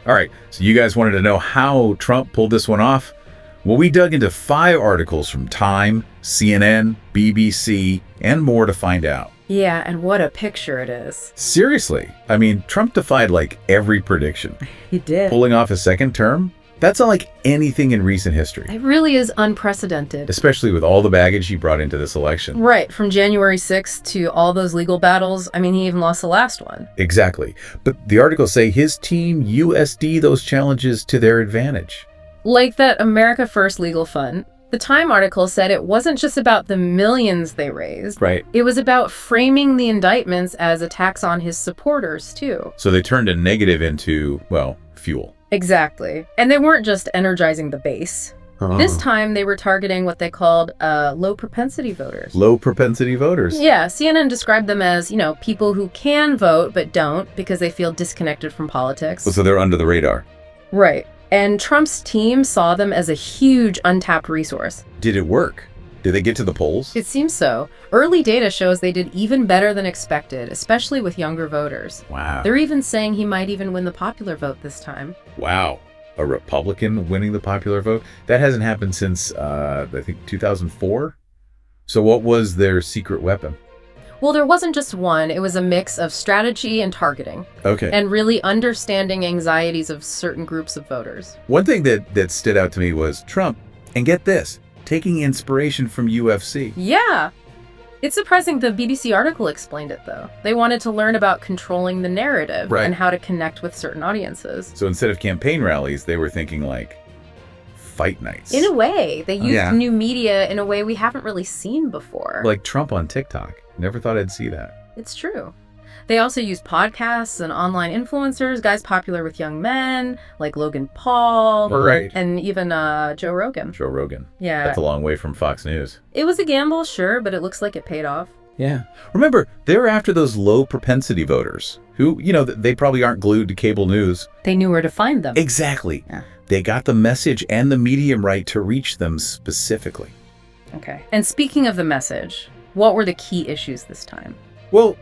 All right, so you guys wanted to know how Trump pulled this one off? Well, we dug into 5 articles from Time, CNN, BBC, and more to find out. Yeah, and what a picture it is. Seriously, I mean, Trump defied like every prediction. He did. Pulling off a second term? That's unlike anything in recent history. It really is unprecedented. Especially with all the baggage he brought into this election. Right, from January 6th to all those legal battles. I mean, he even lost the last one. Exactly. But the articles say his team USD those challenges to their advantage. Like that America First legal fund. The Time article said it wasn't just about the millions they raised. Right. It was about framing the indictments as attacks on his supporters, too. So they turned a negative into, well, fuel. Exactly. And they weren't just energizing the base. This time they were targeting what they called low propensity voters. Low propensity voters. Yeah, CNN described them as, people who can vote but don't because they feel disconnected from politics. So they're under the radar. Right. And Trump's team saw them as a huge untapped resource. Did it work? Did they get to the polls? It seems so. Early data shows they did even better than expected, especially with younger voters. Wow. They're even saying he might even win the popular vote this time. Wow. A Republican winning the popular vote? That hasn't happened since, I think, 2004? So what was their secret weapon? Well, there wasn't just one. It was a mix of strategy and targeting. Okay. And really understanding anxieties of certain groups of voters. One thing that stood out to me was Trump, and get this, taking inspiration from UFC. Yeah. It's surprising the BBC article explained it, though. They wanted to learn about controlling the narrative and how to connect with certain audiences. So instead of campaign rallies, they were thinking like fight nights. In a way. They used new media in a way we haven't really seen before. Like Trump on TikTok. Never thought I'd see that. It's true. They also used podcasts and online influencers, guys popular with young men, like Logan Paul. Right. And even Joe Rogan. Joe Rogan. Yeah. That's a long way from Fox News. It was a gamble, sure, but it looks like it paid off. Yeah. Remember, they were after those low propensity voters who, they probably aren't glued to cable news. They knew where to find them. Exactly. Yeah. They got the message and the medium right to reach them specifically. Okay. And speaking of the message, what were the key issues this time? Well,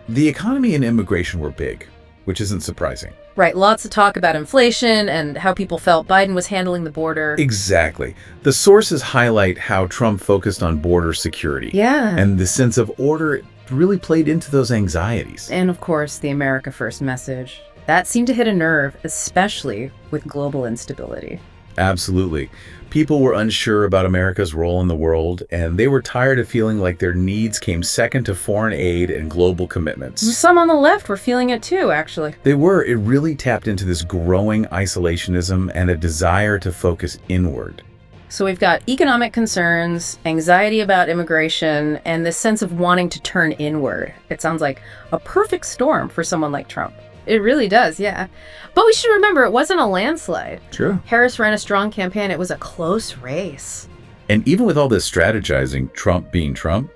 the economy and immigration were big, which isn't surprising. Right. Lots of talk about inflation and how people felt Biden was handling the border. Exactly. The sources highlight how Trump focused on border security. Yeah. And the sense of order really played into those anxieties. And of course, the America First message. That seemed to hit a nerve, especially with global instability. Absolutely. People were unsure about America's role in the world, and they were tired of feeling like their needs came second to foreign aid and global commitments. Some on the left were feeling it too, actually. They were. It really tapped into this growing isolationism and a desire to focus inward. So we've got economic concerns, anxiety about immigration, and this sense of wanting to turn inward. It sounds like a perfect storm for someone like Trump. It really does, yeah. But we should remember, it wasn't a landslide. True. Harris ran a strong campaign. It was a close race. And even with all this strategizing, Trump being Trump,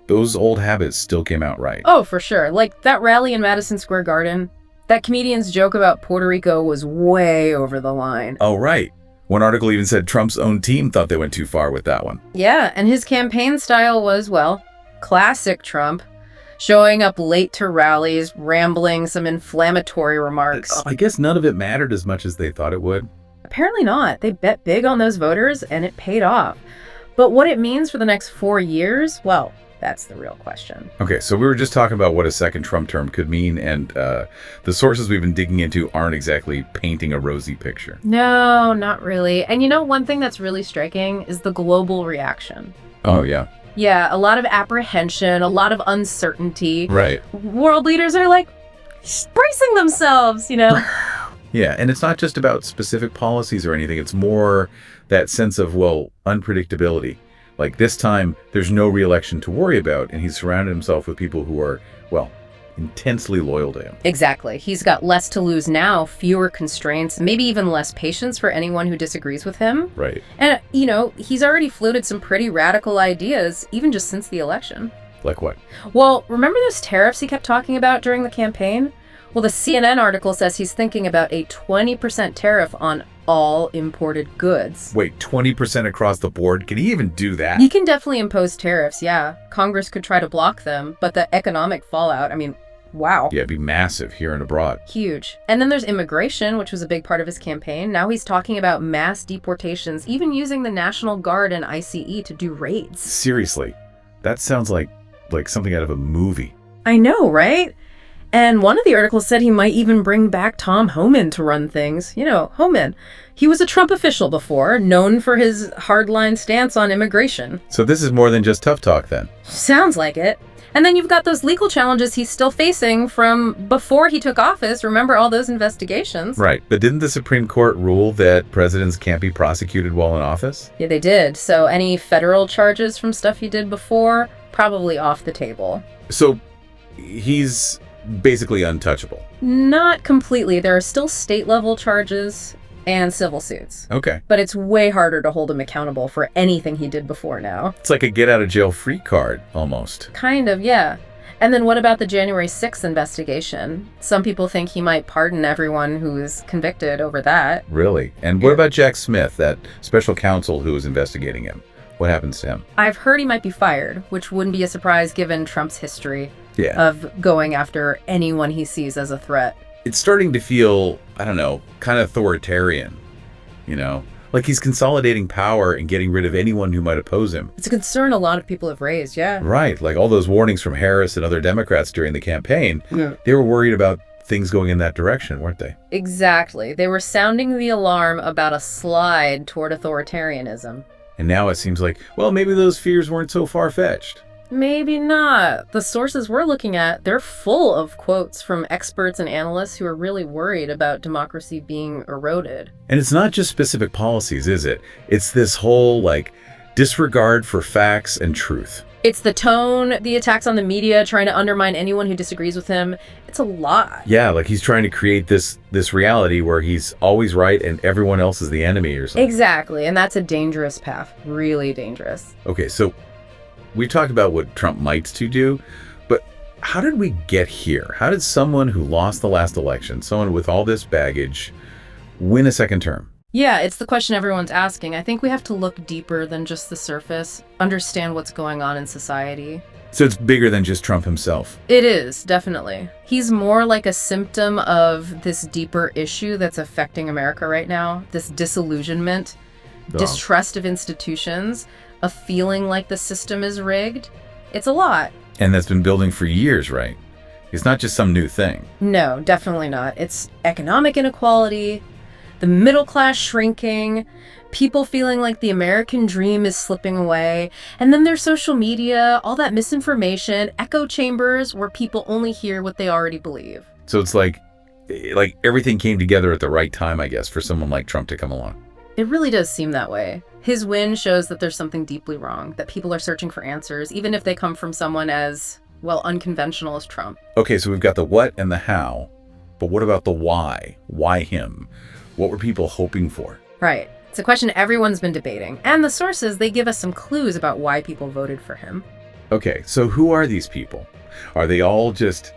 those old habits still came out right. Oh, for sure. Like that rally in Madison Square Garden, that comedian's joke about Puerto Rico was way over the line. Oh, right. One article even said Trump's own team thought they went too far with that one. Yeah, and his campaign style was, well, classic Trump. Showing up late to rallies, rambling some inflammatory remarks. I guess none of it mattered as much as they thought it would. Apparently not. They bet big on those voters, and it paid off. But what it means for the next 4 years, well, that's the real question. Okay, so we were just talking about what a second Trump term could mean, and the sources we've been digging into aren't exactly painting a rosy picture. No, not really. And one thing that's really striking is the global reaction. Oh, yeah. Yeah, a lot of apprehension, a lot of uncertainty. Right. World leaders are like bracing themselves, Yeah, and it's not just about specific policies or anything. It's more that sense of, unpredictability. Like this time, there's no re-election to worry about, and he's surrounded himself with people who are, intensely loyal to him. Exactly. He's got less to lose now, fewer constraints, maybe even less patience for anyone who disagrees with him. Right. And, he's already floated some pretty radical ideas, even just since the election. Like what? Well, remember those tariffs he kept talking about during the campaign? Well, the CNN article says he's thinking about a 20% tariff on all imported goods. Wait, 20% across the board? Can he even do that? He can definitely impose tariffs, yeah. Congress could try to block them, but the economic fallout, Wow. Yeah, it'd be massive here and abroad. Huge. And then there's immigration, which was a big part of his campaign. Now he's talking about mass deportations, even using the National Guard and ICE to do raids. Seriously, that sounds like something out of a movie. I know, right? And one of the articles said he might even bring back Tom Homan to run things. You know, Homan. He was a Trump official before, known for his hardline stance on immigration. So this is more than just tough talk then. Sounds like it. And then you've got those legal challenges he's still facing from before he took office. Remember all those investigations? Right. But didn't the Supreme Court rule that presidents can't be prosecuted while in office? Yeah, they did. So any federal charges from stuff he did before, probably off the table. So he's basically untouchable. Not completely. There are still state-level charges and civil suits. Okay. But it's way harder to hold him accountable for anything he did before now. It's like a get-out-of-jail-free card, almost. Kind of, yeah. And then what about the January 6th investigation? Some people think he might pardon everyone who is convicted over that. Really? And what about Jack Smith, that special counsel who was investigating him? What happens to him? I've heard he might be fired, which wouldn't be a surprise given Trump's history of going after anyone he sees as a threat. It's starting to feel, I don't know, kind of authoritarian, you know? Like he's consolidating power and getting rid of anyone who might oppose him. It's a concern a lot of people have raised, yeah. Right, like all those warnings from Harris and other Democrats during the campaign, they were worried about things going in that direction, weren't they? Exactly. They were sounding the alarm about a slide toward authoritarianism. And now it seems like, well, maybe those fears weren't so far-fetched. Maybe not. The sources we're looking at, they're full of quotes from experts and analysts who are really worried about democracy being eroded. And it's not just specific policies, is it? It's this whole, disregard for facts and truth. It's the tone, the attacks on the media, trying to undermine anyone who disagrees with him. It's a lot. Yeah, like he's trying to create this reality where he's always right and everyone else is the enemy or something. Exactly, and that's a dangerous path. Really dangerous. Okay, so we talked about what Trump might to do, but how did we get here? How did someone who lost the last election, someone with all this baggage, win a second term? Yeah, it's the question everyone's asking. I think we have to look deeper than just the surface, understand what's going on in society. So it's bigger than just Trump himself. It is, definitely. He's more like a symptom of this deeper issue that's affecting America right now, this disillusionment, distrust of institutions, a feeling like the system is rigged. It's a lot. And that's been building for years, right? It's not just some new thing. No, definitely not. It's economic inequality, the middle class shrinking, people feeling like the American dream is slipping away, and then there's social media, all that misinformation, echo chambers where people only hear what they already believe. So it's like everything came together at the right time, I guess, for someone like Trump to come along. It really does seem that way. His win shows that there's something deeply wrong, that people are searching for answers, even if they come from someone as, unconventional as Trump. Okay, so we've got the what and the how, but what about the why? Why him? What were people hoping for? Right. It's a question everyone's been debating. And the sources, they give us some clues about why people voted for him. Okay, so who are these people? Are they all just,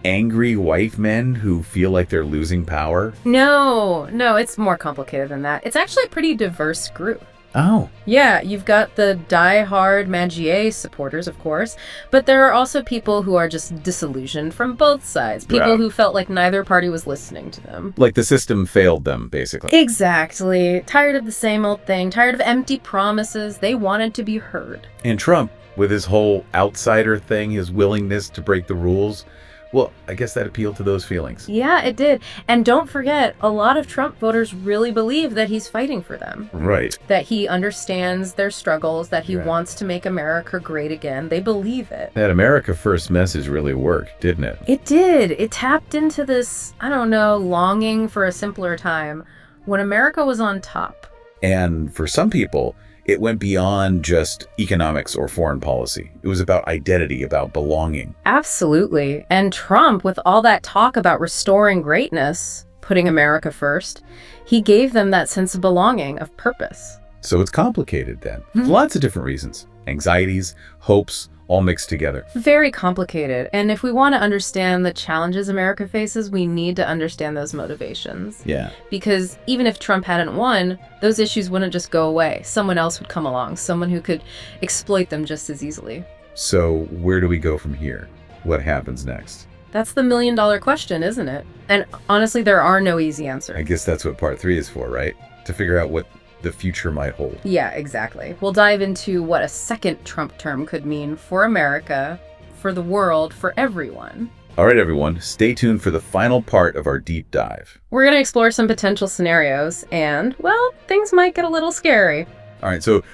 angry white men who feel like they're losing power? No, it's more complicated than that. It's actually a pretty diverse group. Oh. Yeah, you've got the die-hard Mangier supporters, of course, but there are also people who are just disillusioned from both sides. People who felt like neither party was listening to them. Like the system failed them, basically. Exactly. Tired of the same old thing, tired of empty promises. They wanted to be heard. And Trump, with his whole outsider thing, his willingness to break the rules, well, I guess that appealed to those feelings. Yeah, it did. And don't forget, a lot of Trump voters really believe that he's fighting for them. Right. That he understands their struggles, that he wants to make America great again. They believe it. That America First message really worked, didn't it? It did. It tapped into this, longing for a simpler time when America was on top. And for some people, it went beyond just economics or foreign policy. It was about identity, about belonging. Absolutely. And Trump, with all that talk about restoring greatness, putting America first, he gave them that sense of belonging, of purpose. So it's complicated then. Lots of different reasons. Anxieties, hopes, all mixed together. Very complicated. And if we want to understand the challenges America faces, we need to understand those motivations. Yeah. Because even if Trump hadn't won, those issues wouldn't just go away. Someone else would come along, someone who could exploit them just as easily. So where do we go from here? What happens next? That's the million-dollar question, isn't it? And honestly, there are no easy answers. I guess that's what part 3 is for, right? To figure out what the future might hold. Yeah, exactly. We'll dive into what a second Trump term could mean for America, for the world, for everyone. All right, everyone, stay tuned for the final part of our deep dive. We're going to explore some potential scenarios, and, well, things might get a little scary. All right, so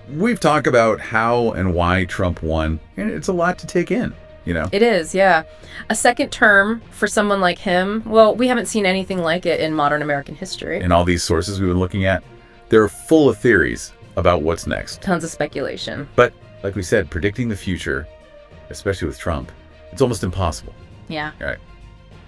we've talked about how and why Trump won, and it's a lot to take in, you know? It is, yeah. A second term for someone like him, well, we haven't seen anything like it in modern American history. And all these sources we've been looking at, they're full of theories about what's next. Tons of speculation. But, like we said, predicting the future, especially with Trump, it's almost impossible. Yeah. All right.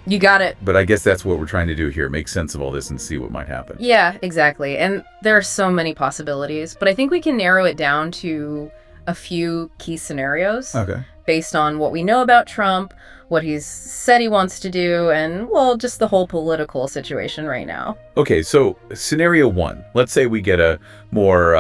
You got it. But I guess that's what we're trying to do here, make sense of all this and see what might happen. Yeah, exactly. And there are so many possibilities, but I think we can narrow it down to a few key scenarios. Okay. Based on what we know about Trump, what he's said he wants to do, and, well, just the whole political situation right now. Okay, so scenario 1. Let's say we get a more,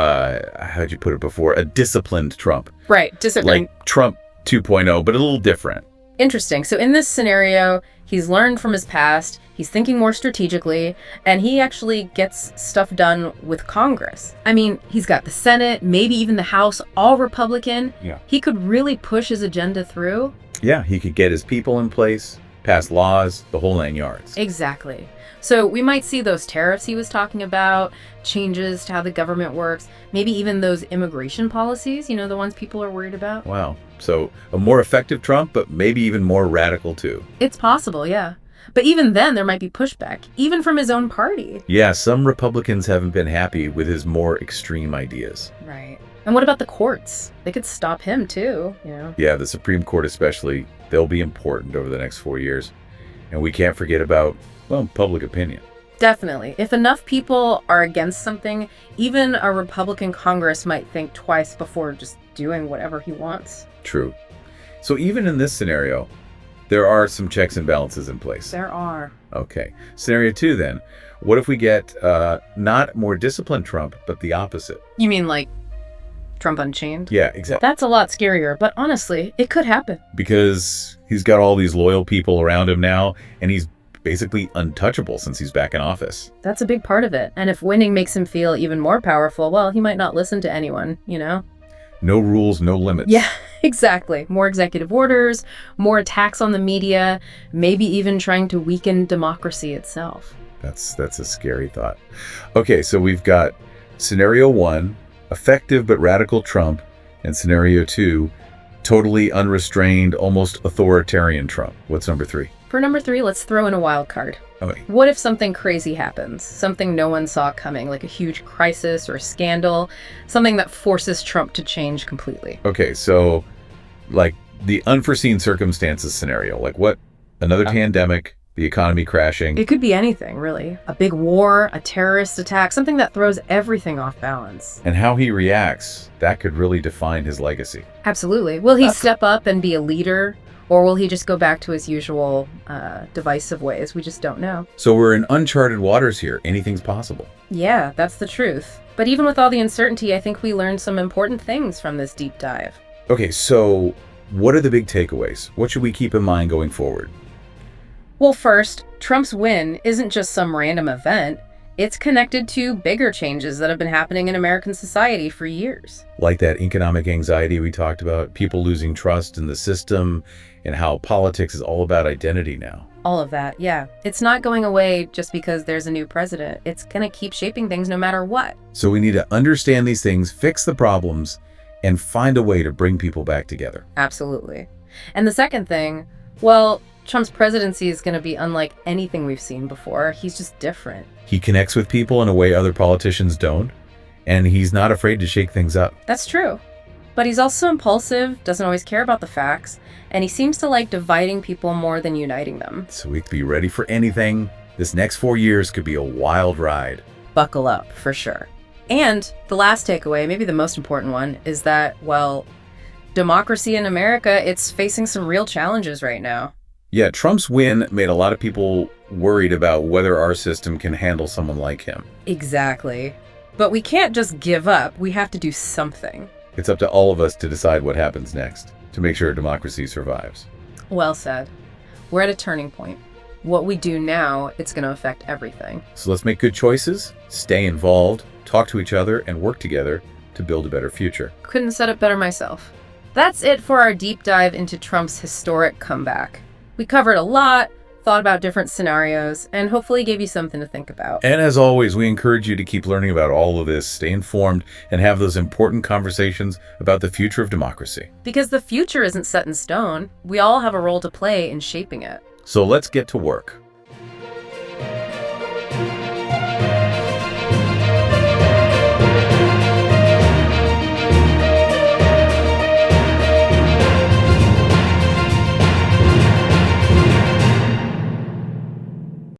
how'd you put it before, a disciplined Trump. Right, disciplined. Like Trump 2.0, but a little different. Interesting. So in this scenario, he's learned from his past, he's thinking more strategically, and he actually gets stuff done with Congress. I mean, he's got the Senate, maybe even the House, all Republican. Yeah. He could really push his agenda through. Yeah, he could get his people in place, pass laws, the whole 9 yards. Exactly. So we might see those tariffs he was talking about, changes to how the government works, maybe even those immigration policies, you know, the ones people are worried about. Wow. So a more effective Trump, but maybe even more radical too. It's possible, yeah. But even then, there might be pushback, even from his own party. Yeah, some Republicans haven't been happy with his more extreme ideas. Right. And what about the courts? They could stop him too, you know. Yeah, the Supreme Court especially, they'll be important over the next 4 years. And we can't forget about, well, public opinion. Definitely. If enough people are against something, even a Republican Congress might think twice before just doing whatever he wants. True. So even in this scenario, there are some checks and balances in place. There are. Okay. Scenario 2 then. What if we get not more disciplined Trump, but the opposite? You mean like Trump Unchained? Yeah, exactly. That's a lot scarier, but honestly, it could happen. Because he's got all these loyal people around him now, and he's basically untouchable since he's back in office. That's a big part of it. And if winning makes him feel even more powerful, well, he might not listen to anyone, you know? No rules, no limits. Yeah, exactly. More executive orders, more attacks on the media, maybe even trying to weaken democracy itself. That's a scary thought. Okay, so we've got scenario 1, effective but radical Trump, and scenario 2, totally unrestrained, almost authoritarian Trump. What's number 3? For number 3, let's throw in a wild card. Okay. What if something crazy happens? Something no one saw coming, like a huge crisis or a scandal, something that forces Trump to change completely. Okay, so like the unforeseen circumstances scenario, like what? Another pandemic, the economy crashing. It could be anything, really. A big war, a terrorist attack, something that throws everything off balance. And how he reacts, that could really define his legacy. Absolutely. Will he step up and be a leader? Or will he just go back to his usual divisive ways? We just don't know. So we're in uncharted waters here. Anything's possible. Yeah, that's the truth. But even with all the uncertainty, I think we learned some important things from this deep dive. Okay, so what are the big takeaways? What should we keep in mind going forward? Well, first, Trump's win isn't just some random event. It's connected to bigger changes that have been happening in American society for years. Like that economic anxiety we talked about, people losing trust in the system, and how politics is all about identity now. All of that, yeah. It's not going away just because there's a new president. It's going to keep shaping things no matter what. So we need to understand these things, fix the problems, and find a way to bring people back together. Absolutely. And the second thing, well, Trump's presidency is going to be unlike anything we've seen before. He's just different. He connects with people in a way other politicians don't, and he's not afraid to shake things up. That's true. But he's also impulsive, doesn't always care about the facts, and he seems to like dividing people more than uniting them. So we can be ready for anything. This next 4 years could be a wild ride. Buckle up, for sure. And the last takeaway, maybe the most important one, is that, well, democracy in America, it's facing some real challenges right now. Yeah, Trump's win made a lot of people worried about whether our system can handle someone like him. Exactly. But we can't just give up. We have to do something. It's up to all of us to decide what happens next, to make sure democracy survives. Well said. We're at a turning point. What we do now, it's going to affect everything. So let's make good choices, stay involved, talk to each other, and work together to build a better future. Couldn't have said it better myself. That's it for our deep dive into Trump's historic comeback. We covered a lot, thought about different scenarios, and hopefully gave you something to think about. And as always, we encourage you to keep learning about all of this, stay informed, and have those important conversations about the future of democracy. Because the future isn't set in stone. We all have a role to play in shaping it. So let's get to work.